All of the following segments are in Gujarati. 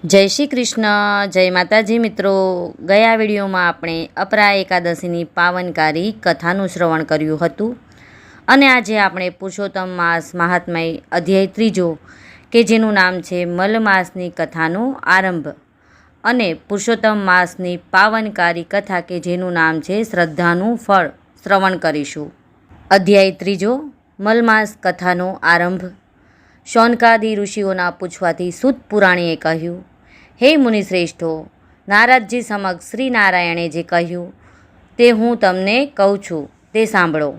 જય શ્રી કૃષ્ણ, જય માતાજી મિત્રો. ગયા વિડીયોમાં આપણે અપરા એકાદશીની પાવનકારી કથાનું શ્રવણ કર્યું હતું અને આજે આપણે પુરુષોત્તમ માસ મહાત્મય અધ્યાય 3 કે જેનું નામ છે મલ માસની કથાનો આરંભ અને પુરુષોત્તમ માસની પાવનકારી કથા કે જેનું નામ છે શ્રદ્ધાનું ફળ શ્રવણ કરીશું. અધ્યાય 3 મલ માસ કથાનો આરંભ. શૌનકાદિ ઋષિઓના પૂછવાથી સૂત પુરાણીએ કહ્યું, હે મુનિશ્રેષ્ઠો, નારદજી સમક્ષ શ્રી નારાયણે જે કહ્યું તે હું તમને કહું છું તે સાંભળો.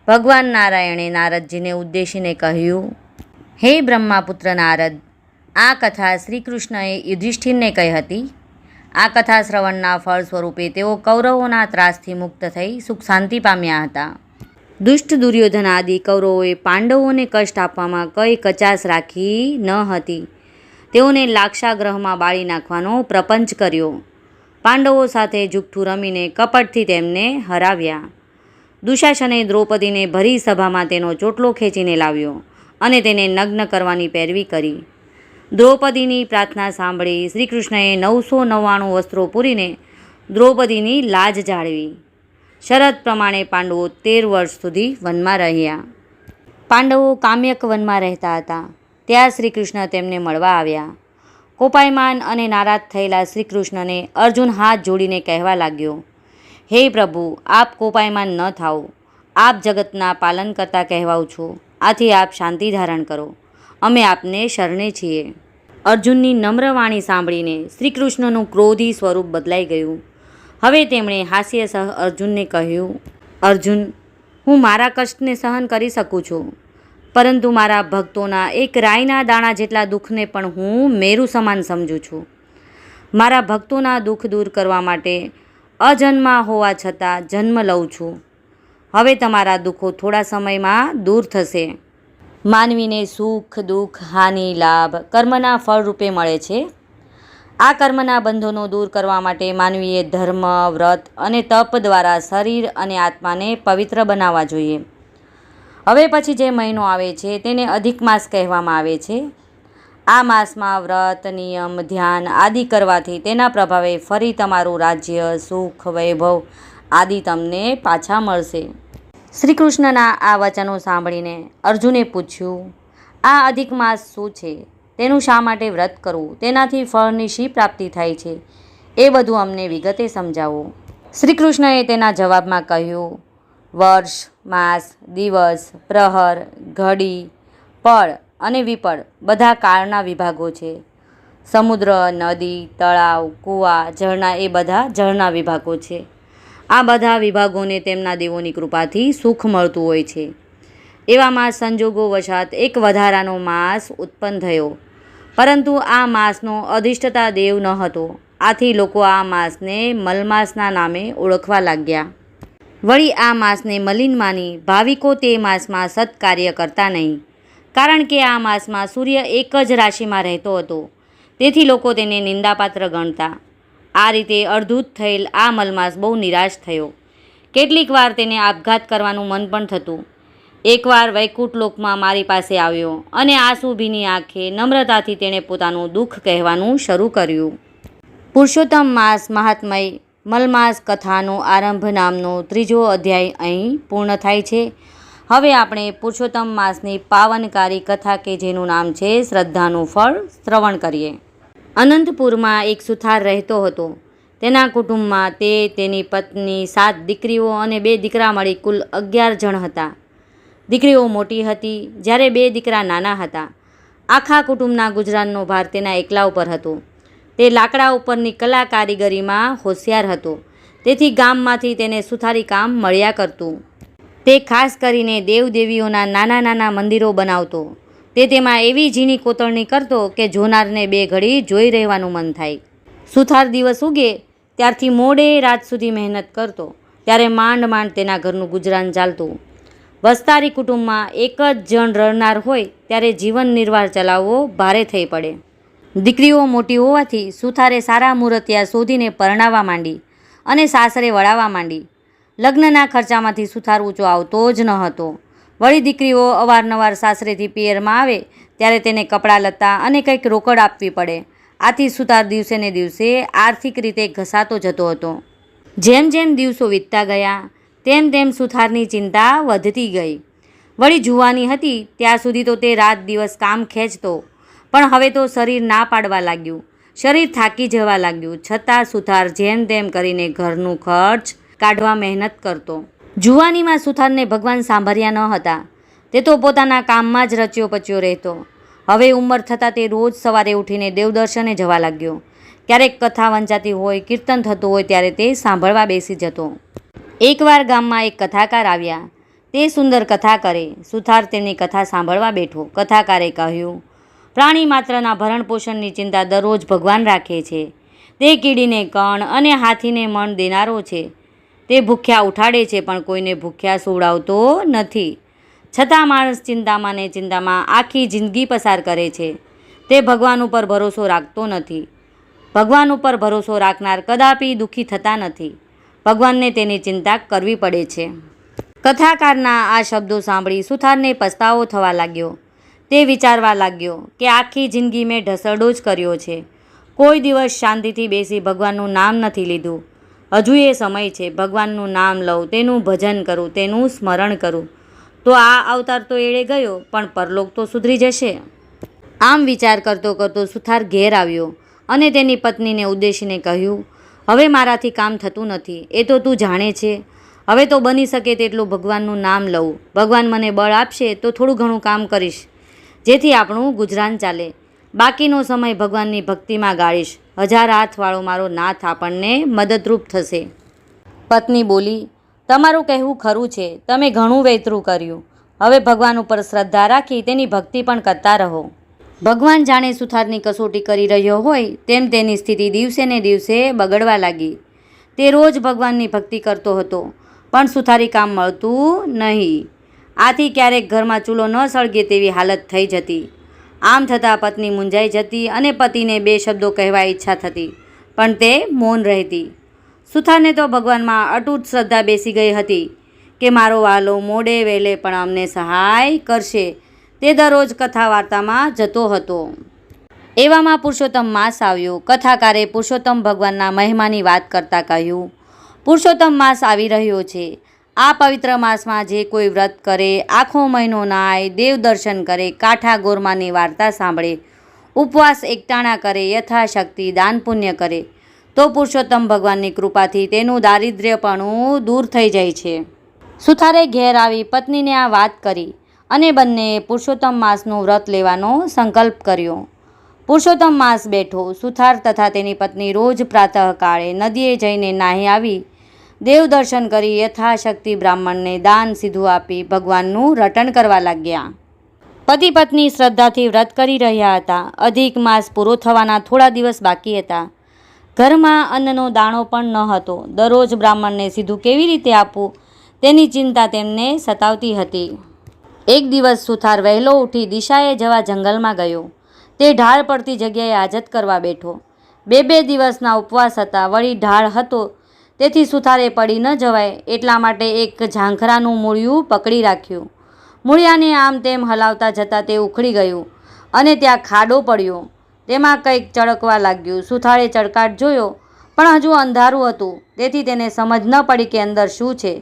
ભગવાન નારાયણે નારદજીને ઉદ્દેશીને કહ્યું, હે બ્રહ્માપુત્ર નારદ, આ કથા શ્રી કૃષ્ણએ યુધિષ્ઠિરને કહી હતી. આ કથા શ્રવણના ફળ સ્વરૂપે તેઓ કૌરવોના ત્રાસથી મુક્ત થઈ સુખ શાંતિ પામ્યા હતા. દુષ્ટ દુર્યોધન આદિ કૌરવોએ પાંડવોને કષ્ટ આપવામાં કંઈ કચાશ રાખી ન હતી. તેઓને લાક્ષાગ્રહમાં બાળી નાખવાનો પ્રપંચ કર્યો. પાંડવો સાથે જુઠ્ઠું રમીને કપટથી તેમને હરાવ્યા. દુશાસને દ્રૌપદીને ભરી સભામાં તેનો ચોટલો ખેંચીને લાવ્યો અને તેને નગ્ન કરવાની પેરવી કરી. દ્રૌપદીની પ્રાર્થના સાંભળી શ્રીકૃષ્ણએ 999 વસ્ત્રો પૂરીને દ્રૌપદીની લાજ જાળવી. શરત પ્રમાણે પાંડવો 13 વર્ષ સુધી વનમાં રહ્યા. પાંડવો કામ્યક વનમાં રહેતા હતા. ત્યાં શ્રીકૃષ્ણ તેમને મળવા આવ્યા. કોપાયમાન અને નારાજ થયેલા શ્રીકૃષ્ણને અર્જુન હાથ જોડીને કહેવા લાગ્યો, હે પ્રભુ, આપ કોપાયમાન ન થાઓ. આપ જગતના પાલન કરતા કહેવાઉં છો. આથી આપ શાંતિ ધારણ કરો. અમે આપને શરણે છીએ. અર્જુનની નમ્ર વાણી સાંભળીને શ્રીકૃષ્ણનું ક્રોધી સ્વરૂપ બદલાઈ ગયું. હવે તેમણે હાસ્યસહ અર્જુનને કહ્યું, અર્જુન, હું મારા કષ્ટને સહન કરી શકું છું, પરંતુ મારા ભક્તોના એક રાઈના દાણા જેટલા દુઃખને પણ હું મેરુ સમાન સમજું છું. મારા ભક્તોના દુઃખ દૂર કરવા માટે અજન્મા હોવા છતાં જન્મ લઉં છું. હવે તમારા દુઃખો થોડા સમયમાં દૂર થશે. માનવીને સુખ, દુઃખ, હાનિ, લાભ કર્મના ફળ રૂપે મળે છે. આ કર્મના બંધોનો દૂર કરવા માટે માનવીએ ધર્મ, વ્રત અને તપ દ્વારા શરીર અને આત્માને પવિત્ર બનાવવા જોઈએ. હવે પછી જે મહિનો આવે છે તેને અધિક માસ કહેવામાં આવે છે. આ માસમાં વ્રત, નિયમ, ધ્યાન આદિ કરવાથી તેના પ્રભાવે ફરી તમારું રાજ્ય, સુખ, વૈભવ આદિ તમને પાછા મળશે. શ્રીકૃષ્ણના આ વચનો સાંભળીને અર્જુને પૂછ્યું, આ અધિક માસ શું છે? તેનું શા માટે વ્રત કરવું? તેનાથી ફળની શી પ્રાપ્તિ થાય છે? એ બધું અમને વિગતે સમજાવો. શ્રીકૃષ્ણએ તેના જવાબમાં કહ્યું, વર્ષ, માસ, દિવસ, પ્રહર, ઘડી, પળ અને વિપળ બધા કાળના વિભાગો છે. સમુદ્ર, નદી, તળાવ, કૂવા, ઝરણા એ બધા જળના વિભાગો છે. આ બધા વિભાગોને તેમના દેવોની કૃપાથી સુખ મળતું હોય છે. એવામાં સંજોગો વશાત એક વધારાનો માસ ઉત્પન્ન થયો, પરંતુ આ માસનો અધિષ્ઠતા દેવ ન હતો. આથી લોકો આ માસને મલમાસના નામે ઓળખવા લાગ્યા. વળી આ માસને મલિન માની ભાવિકો તે માસમાં સત્કાર્ય કરતા નહીં, કારણ કે આ માસમાં સૂર્ય એક જ રાશિમાં રહેતો હતો. તેથી લોકો તેને નિંદાપાત્ર ગણતા. આ રીતે અડધૂત થયેલ આ મલમાસ બહુ નિરાશ થયો. કેટલીક વાર તેને આપઘાત કરવાનું મન પણ થતું. એકવાર વૈકુંઠ લોકમાં મારી પાસે આવ્યો અને આંસુભીની આંખે નમ્રતાથી તેણે પોતાનું દુઃખ કહેવાનું શરૂ કર્યું. પુરુષોત્તમ માસ મહાત્મય મલમાસ કથાનો આરંભ નામનો 3 અધ્યાય અહીં પૂર્ણ થાય છે. હવે આપણે પુરુષોત્તમ માસની પાવનકારી કથા કે જેનું નામ છે શ્રદ્ધાનું ફળ શ્રવણ કરીએ. અનંતપુરમાં એક સુથાર રહેતો હતો. તેના કુટુંબમાં તે, તેની પત્ની, 7 દીકરીઓ અને 2 દીકરા મળી કુલ 11 જણ હતા. દીકરીઓ મોટી હતી જ્યારે 2 દીકરા નાના હતા. આખા કુટુંબના ગુજરાનનો ભાર તેના એકલા ઉપર હતો. તે લાકડા ઉપરની કલા કારીગરીમાં હોશિયાર હતો. તેથી ગામમાંથી તેને સુથારી કામ મળ્યા કરતું. તે ખાસ કરીને દેવદેવીઓના નાના નાના મંદિરો બનાવતો. તે તેમાં એવી ઝીણી કોતરણી કરતો કે જોનારને 2 ઘડી જોઈ રહેવાનું મન થાય. સુથાર દિવસ ઉગે ત્યારથી મોડે રાત સુધી મહેનત કરતો. ત્યારે માંડ માંડ તેના ઘરનું ગુજરાન ચાલતું. વસ્તારી કુટુંબમાં એક જ જણ રડનાર હોય ત્યારે જીવન નિર્વાહ ચલાવવો ભારે થઈ પડે. દીકરીઓ મોટી હોવાથી સુથારે સારા મૂર્તિયા શોધીને પરણાવવા માંડી અને સાસરે વળાવવા માંડી. લગ્નના ખર્ચામાંથી સુથાર ઊંચો આવતો જ ન હતો. વળી દીકરીઓ અવારનવાર સાસરેથી પિયરમાં આવે ત્યારે તેને કપડાં લત્તા અને કંઈક રોકડ આપવી પડે. આથી સુથાર દિવસે ને દિવસે આર્થિક રીતે ઘસાતો જતો હતો. જેમ જેમ દિવસો વીતતા ગયા તેમ તેમ સુથારની ચિંતા વધતી ગઈ. વળી જુવાની હતી ત્યાં સુધી તો તે રાત દિવસ કામ ખેંચતો, પણ હવે તો શરીર ના પાડવા લાગ્યું. શરીર થાકી જવા લાગ્યું. છતાં સુથાર જેમ તેમ કરીને ઘરનું ખર્ચ કાઢવા મહેનત કરતો. જુવાનીમાં સુથારને ભગવાન સાંભળ્યા ન હતા. તે તો પોતાના કામમાં જ રચ્યો પચ્યો રહેતો. હવે ઉંમર થતાં તે રોજ સવારે ઉઠીને દેવદર્શને જવા લાગ્યો. ક્યારેક કથા વંચાતી હોય, કીર્તન થતું હોય ત્યારે તે સાંભળવા બેસી જતો. એકવાર ગામમાં એક કથાકાર આવ્યા. તે સુંદર કથા કરે. સુથાર તેમની કથા સાંભળવા બેઠો. કથાકારે કહ્યું, પ્રાણી માત્રના ભરણ પોષણની ચિંતા દરરોજ ભગવાન રાખે છે. તે કીડીને કણ અને હાથીને મણ દેનારો છે. તે ભૂખ્યા ઉઠાડે છે પણ કોઈને ભૂખ્યા સુવડાવતો નથી. છતાં માણસ ચિંતામાં ને ચિંતામાં આખી જિંદગી પસાર કરે છે. તે ભગવાન ઉપર ભરોસો રાખતો નથી. ભગવાન ઉપર ભરોસો રાખનાર કદાપી દુઃખી થતા નથી. ભગવાનને તેની ચિંતા કરવી પડે છે. કથાકારના આ શબ્દો સાંભળી સુથારને પસ્તાવો થવા લાગ્યો. તે વિચારવા લાગ્યો કે આખી જિંદગી મેં ઢસરડો જ કર્યો છે. કોઈ દિવસ શાંતિથી બેસી ભગવાનનું નામ નથી લીધું. હજુ એ સમય છે. ભગવાનનું નામ લઉં, તેનું ભજન કરું, તેનું સ્મરણ કરું, તો આ અવતાર તો એળે ગયો પણ પરલોક તો સુધરી જશે. આમ વિચાર કરતો કરતો સુથાર ઘેર આવ્યો અને તેની પત્નીને ઉદ્દેશીને કહ્યું, હવે મારાથી કામ થતું નથી, એ તો તું જાણે છે. હવે તો બની શકે તેટલું ભગવાનનું નામ લઉં. ભગવાન મને બળ આપશે તો થોડું ઘણું કામ કરીશ, જેથી આપણું ગુજરાન ચાલે. બાકીનો સમય ભગવાનની ભક્તિમાં ગાળીશ. 1000 હાથવાળો મારો નાથ આપણને મદદરૂપ થશે. પત્ની બોલી, તમારું કહેવું ખરું છે. તમે ઘણું વેતરું કર્યું. હવે ભગવાન ઉપર શ્રદ્ધા રાખી તેની ભક્તિ પણ કરતા રહો. ભગવાન જાણે સુથારની કસોટી કરી રહ્યો હોય તેમ તેની સ્થિતિ દિવસે ને દિવસે બગડવા લાગી. તે રોજ ભગવાનની ભક્તિ કરતો હતો પણ સુથારી કામ મળતું નહીં. આથી ક્યારેક ઘરમાં ચૂલો ન સળગે તેવી હાલત થઈ જતી. આમ થતાં પત્ની મૂંઝાઈ જતી અને પતિને 2 શબ્દો કહેવા ઈચ્છા થતી, પણ તે મૌન રહેતી. સુથારને તો ભગવાનમાં અતૂટ શ્રદ્ધા બેસી ગઈ હતી કે મારો વાલો મોડે વહેલે પણ અમને સહાય કરશે. તે દરરોજ કથા વાર્તામાં જતો હતો. એવામાં પુરુષોત્તમ માસ આવ્યો. કથાકારે પુરુષોત્તમ ભગવાનના મહિમાની વાત કરતાં કહ્યું, પુરુષોત્તમ માસ આવી રહ્યો છે. આ પવિત્ર માસમાં જે કોઈ વ્રત કરે, આખો મહિનો નાય, દેવ દર્શન કરે, કાંઠા ગોરમાની વાર્તા સાંભળે, ઉપવાસ એકટાણા કરે, યથાશક્તિ દાન પુણ્ય કરે, તો પુરુષોત્તમ ભગવાનની કૃપાથી તેનું દારિદ્ર્યપણું દૂર થઈ જાય છે. સુથારે ઘેર આવી પત્નીને આ વાત કરી અને બંનેએ પુરુષોત્તમ માસનું વ્રત લેવાનો સંકલ્પ કર્યો. પુરુષોત્તમ માસ બેઠો. સુથાર તથા તેની પત્ની રોજ પ્રાતઃકાળે નદીએ જઈને નાહી આવી દેવ દર્શન કરી યથાશક્તિ બ્રાહ્મણને દાન સીધું આપી ભગવાનનું રટણ કરવા લાગ્યા. પતિ પત્ની શ્રદ્ધાથી વ્રત કરી રહ્યા હતા. અધિક માસ પૂરો થવાના થોડા દિવસ બાકી હતા. ઘરમાં અન્નનો દાણો પણ ન હતો. દરરોજ બ્રાહ્મણને સીધું કેવી રીતે આપવું તેની ચિંતા તેમને સતાવતી હતી. એક દિવસ સુથાર વહેલો ઉઠી દિશાએ જવા જંગલમાં ગયો. તે ઢાળ પડતી જગ્યાએ હાજત કરવા બેઠો. 2 દિવસના ઉપવાસ હતા. વળી ઢાળ હતો તેથી સુથારે પડી ન જવાય એટલા માટે એક ઝાંખરાનું મૂળિયું પકડી રાખ્યું. મૂળિયાને આમ તેમ હલાવતા જતાં તે ઉખડી ગયું અને ત્યાં ખાડો પડ્યો. તેમાં કંઈક ચળકવા લાગ્યું. સુથારે ચળકાટ જોયો પણ હજુ અંધારું હતું, તેથી તેને સમજ ન પડી કે અંદર શું છે.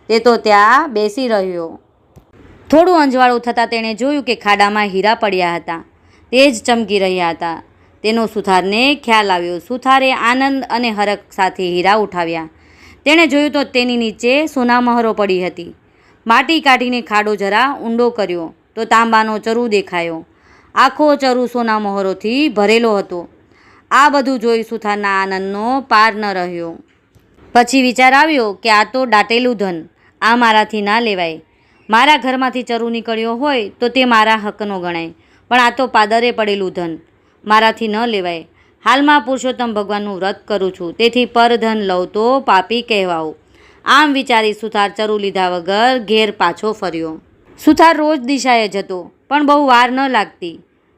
તે તો ત્યાં બેસી રહ્યો. થોડું અંજવાળું થતાં તેણે જોયું કે ખાડામાં હીરા પડ્યા હતા. તે જ ચમકી રહ્યા હતા. તેનો સુથારને ખ્યાલ આવ્યો. સુથારે આનંદ અને હરખ સાથે હીરા ઉઠાવ્યા. તેણે જોયું તો તેની નીચે સોનામહોરો પડી હતી. માટી કાઢીને ખાડો જરા ઊંડો કર્યો તો તાંબાનો ચરુ દેખાયો. આખો ચરુ સોનામહોરોથી ભરેલો હતો. આ બધું જોઈ સુથારના આનંદનો પાર ન રહ્યો. પછી વિચાર આવ્યો કે આ તો દાટેલું ધન, આ મારાથી ના લેવાય. મારા ઘરમાંથી ચરુ નીકળ્યો હોય તો તે મારા હકનો ગણાય, પણ આ તો પાદરે પડેલું ધન, મારાથી ન લેવાય. હાલમાં પુરુષોત્તમ ભગવાનનું વ્રત કરું છું, તેથી પરધન લઉં તો પાપી કહેવાઉં. આમ વિચારી સુથાર ચરુ લીધા વગર ઘેર પાછો ફર્યો. સુથાર રોજ દિશાએ જતો પણ બહુ વાર ન લાગતી.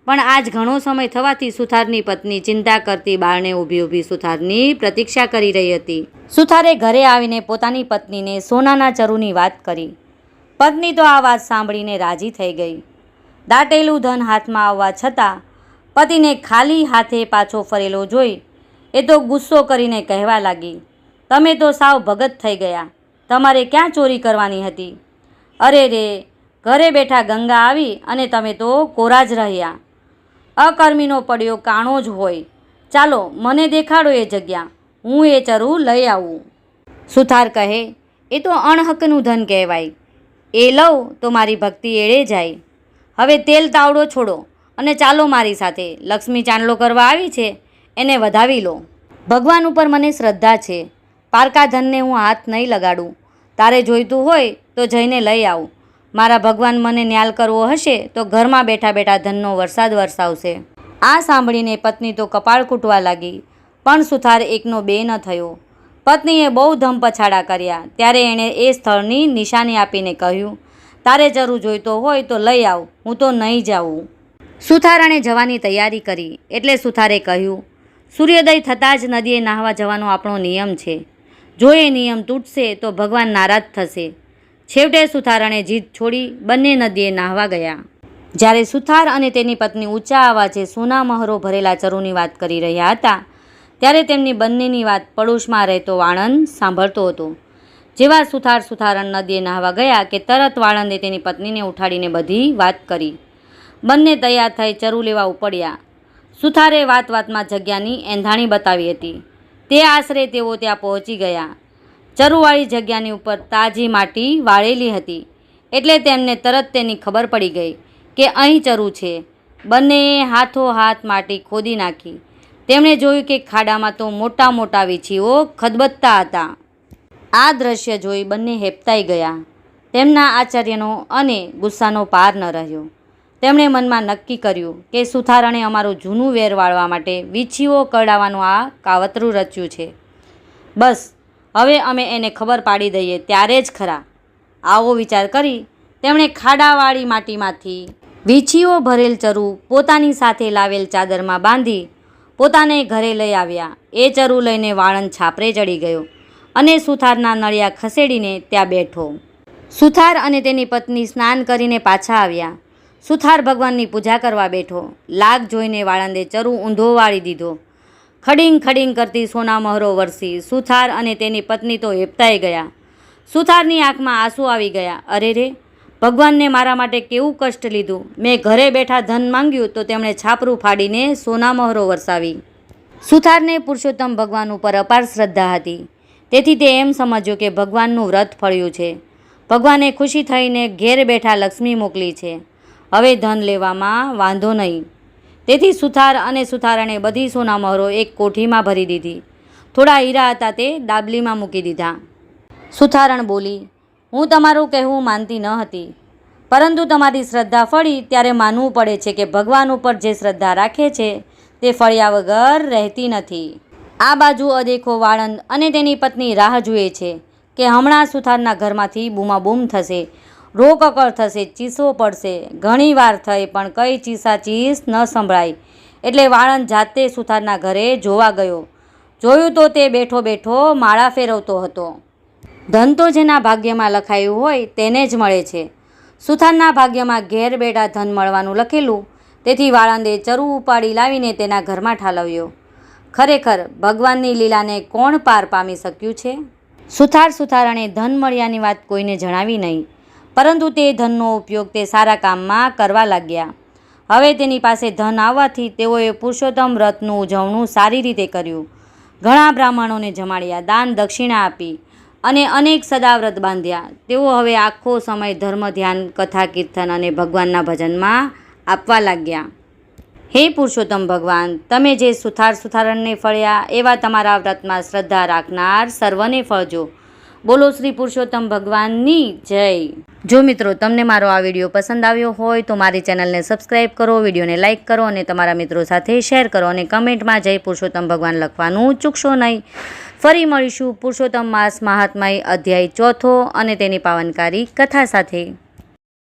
પણ આજ ઘણો સમય થવાથી સુથારની પત્ની ચિંતા કરતી બારણે ઊભી ઊભી સુથારની પ્રતીક્ષા કરી રહી હતી. સુથારે ઘરે આવીને પોતાની પત્નીને સોનાના ચરુની વાત કરી. પત્ની તો આ વાત સાંભળીને રાજી થઈ ગઈ. દાટેલું ધન હાથમાં આવવા છતાં પતિને ખાલી હાથે પાછો ફરેલો જોઈ એ તો ગુસ્સો કરીને કહેવા લાગી, તમે તો સાવ ભગત થઈ ગયા, તમારે ક્યાં ચોરી કરવાની હતી? અરે રે, ઘરે બેઠા ગંગા આવી અને તમે તો કોરા જ રહ્યા. અકર્મીનો પડ્યો કાણો જ હોય. ચાલો મને દેખાડો એ જગ્યા, હું એ ચરું લઈ આવું. સુથાર કહે, એ તો અણહકનું ધન કહેવાય, એ લઉં તો મારી ભક્તિ એળે જાય. હવે તેલ તાવડો છોડો અને ચાલો મારી સાથે, લક્ષ્મી ચાંદલો કરવા આવી છે, એને વધાવી લો. ભગવાન ઉપર મને શ્રદ્ધા છે, પારકા ધનને હું હાથ નહીં લગાડું. તારે જોઈતું હોય તો જઈને લઈ આવું. મારા ભગવાન મને ન્યાલ કરવો હશે તો ઘરમાં બેઠા બેઠા ધનનો વરસાદ વરસાવશે. આ સાંભળીને પત્ની તો કપાળ કૂટવા લાગી, પણ સુથાર એકનો બે ન થયો. પત્નીએ બહુ ધમપછાડા કર્યા. ત્યારે એણે એ સ્થળની નિશાની આપીને કહ્યું, તારે ચરું જોઈતો હોય તો લઈ આવ, હું તો નહીં જાઉં. સુથારણે જવાની તૈયારી કરી એટલે સુથારે કહ્યું, સૂર્યોદય થતાં જ નદીએ નાહવા જવાનો આપણો નિયમ છે. જો એ નિયમ તૂટશે તો ભગવાન નારાજ થશે. છેવટે સુથારણે જીદ છોડી બંને નદીએ નાહવા ગયા. જ્યારે સુથાર અને તેની પત્ની ઊંચા અવાજે સોના મહોરો ભરેલા ચરુની વાત કરી રહ્યા હતા, ત્યારે તેમની બંનેની વાત પડોશમાં રહેતો વાળંદ સાંભળતો હતો. જેવા સુથારણ નદીએ નાહવા ગયા કે તરત વાળંદે તેની પત્નીને ઉઠાડીને બધી વાત કરી. બંને તૈયાર થઈ ચરુ લેવા ઉપડ્યા. સુથારે વાતમાં જગ્યાની એંધાણી બતાવી હતી. તે આશરે તેઓ ત્યાં પહોંચી ગયા. ચરુવાળી જગ્યાની ઉપર તાજી માટી વાળેલી હતી એટલે તેમને તરત તેની ખબર પડી ગઈ કે અહીં ચરુ છે. બંનેએ હાથોહાથ માટી ખોદી નાખી. તેમણે જોયું કે ખાડામાં તો મોટા મોટા વીંછીઓ ખદબદતા હતા. આ દ્રશ્ય જોઈ બંને હેબતાઈ ગયા. તેમના આશ્ચર્યનો અને ગુસ્સાનો પાર ન રહ્યો. તેમણે મનમાં નક્કી કર્યું કે સુથારણે અમારું જૂનું વેર વાળવા માટે વીંછીઓ કરડાવવાનું આ કાવતરું રચ્યું છે. બસ હવે અમે એને ખબર પાડી દઈએ ત્યારે જ ખરા. આવો વિચાર કરી તેમણે ખાડાવાળી માટીમાંથી વીંછીઓ ભરેલ ચરુ પોતાની સાથે લાવેલ ચાદરમાં બાંધી પોતાને ઘરે લઈ આવ્યા. એ ચરુ લઈને વાળંદ છાપરે ચડી ગયો અને સુથારના નળિયા ખસેડીને ત્યાં બેઠો. સુથાર અને તેની પત્ની સ્નાન કરીને પાછા આવ્યા. સુથાર ભગવાનની પૂજા કરવા બેઠો. લાગ જોઈને વાળંદે ચરુ ઊંધો વાળી દીધો. ખડીંગ ખડીંગ કરતી સોના મહોરો વરસી. સુથાર અને તેની પત્ની તો હેબતાઈ ગયા. સુથારની આંખમાં આંસુ આવી ગયા. અરે રે, ભગવાનને મારા માટે કેવું કષ્ટ લીધું. મેં ઘરે બેઠા ધન માંગ્યું તો તેમણે છાપરું ફાડીને સોના મહોરો વરસાવી. સુથારને પુરુષોત્તમ ભગવાન ઉપર અપાર શ્રદ્ધા હતી. તેથી તે એમ સમજ્યો કે ભગવાનનું વ્રત ફળ્યું છે. ભગવાને ખુશી થઈને ઘેર બેઠા લક્ષ્મી મોકલી છે. હવે ધન લેવામાં વાંધો નહીં. તેથી સુથાર અને સુથારણે બધી સોના મહોરો એક કોઠીમાં ભરી દીધી. થોડા હીરા હતા તે ડાબલીમાં મૂકી દીધા. સુથારણ બોલી, હું તમારું કહેવું માનતી ન હતી, પરંતુ તમારી શ્રદ્ધા ફળી ત્યારે માનવું પડે છે કે ભગવાન ઉપર જે શ્રદ્ધા રાખે છે તે ફળ્યા વગર રહેતી નથી. આ બાજુ અદેખો વાળંદ અને તેની પત્ની રાહ જુએ છે કે હમણાં સુથારના ઘરમાંથી બૂમાબૂમ થશે, રોકકળ થશે, ચીસો પડશે. ઘણી વાર થઈ પણ કઈ ચીસાચીસ ન સંભળાય એટલે વાળંદ જાતે સુથારના ઘરે જોવા ગયો. જોયું તો તે બેઠો બેઠો માળા ફેરવતો હતો. ધન તો જેના ભાગ્યમાં લખાયું હોય તેને જ મળે છે. સુથારના ભાગ્યમાં ઘેર બેઠા ધન મળવાનું લખેલું. તેથી વાળંદે ચરુ ઉપાડી લાવીને તેના ઘરમાં ઠાલવ્યો. ખરેખર ભગવાનની લીલાને કોણ પાર પામી શક્યું છે? સુથારણે ધન મળ્યાની વાત કોઈને જણાવી નહીં, પરંતુ તે ધનનો ઉપયોગ તે સારા કામમાં કરવા લાગ્યા. હવે તેની પાસે ધન આવવાથી તેઓએ પુરુષોત્તમ વ્રતનું ઉજવણું સારી રીતે કર્યું. ઘણા બ્રાહ્મણોને જમાડ્યા, દાન દક્ષિણા આપી અને અનેક સદાવ્રત બાંધ્યા. તેઓ હવે આખો સમય ધર્મ, ધ્યાન, કથા, કીર્તન અને ભગવાનના ભજનમાં આપવા લાગ્યા. હે પુરુષોત્તમ ભગવાન, તમે જે સુથારણને ફળ્યા એવા તમારા વ્રતમાં શ્રદ્ધા રાખનાર સર્વને ફળજો. બોલો શ્રી પુરુષોત્તમ ભગવાનની જય. જો મિત્રો તમને મારો આ વિડીયો પસંદ આવ્યો હોય તો મારી ચેનલને સબસ્ક્રાઈબ કરો, વિડીયોને લાઇક કરો અને તમારા મિત્રો સાથે શેર કરો અને કમેન્ટમાં જય પુરુષોત્તમ ભગવાન લખવાનું ચૂકશો નહીં. ફરી મળીશું પુરુષોત્તમ માસ મહાત્મય અધ્યાય 4 અને તેની પાવનકારી કથા સાથે.